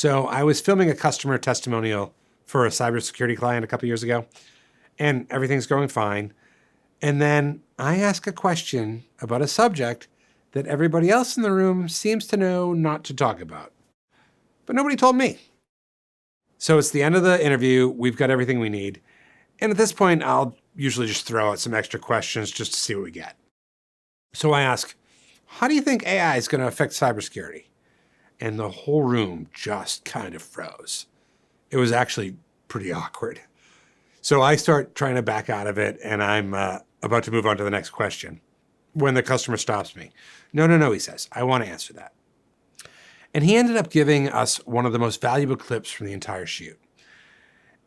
So I was filming a customer testimonial for a cybersecurity client a couple years ago, and everything's going fine. And then I ask a question about a subject that everybody else in the room seems to know not to talk about. But nobody told me. So it's the end of the interview. We've got everything we need. And at this point, I'll usually just throw out some extra questions just to see what we get. So I ask, how do you think AI is going to affect cybersecurity? And the whole room just kind of froze. It was actually pretty awkward. So I start trying to back out of it, and I'm about to move on to the next question when the customer stops me. No, he says, I want to answer that. And he ended up giving us one of the most valuable clips from the entire shoot.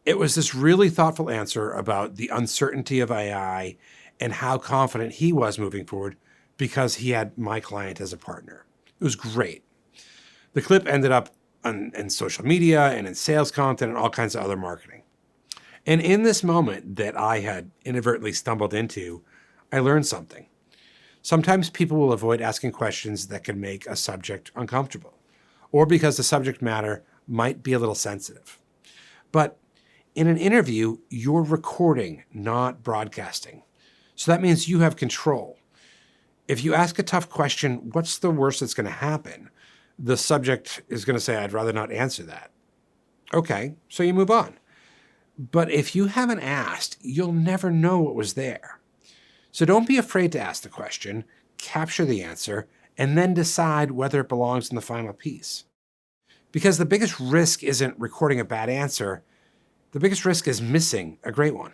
It was this really thoughtful answer about the uncertainty of AI and how confident he was moving forward because he had my client as a partner. It was great. The clip ended up in social media and in sales content and all kinds of other marketing. And in this moment that I had inadvertently stumbled into, I learned something. Sometimes people will avoid asking questions that can make a subject uncomfortable, or because the subject matter might be a little sensitive. But in an interview, you're recording, not broadcasting. So that means you have control. If you ask a tough question, what's the worst that's going to happen? The subject is going to say, I'd rather not answer that. Okay, so you move on. But if you haven't asked, you'll never know what was there. So don't be afraid to ask the question, capture the answer, and then decide whether it belongs in the final piece. Because the biggest risk isn't recording a bad answer. The biggest risk is missing a great one.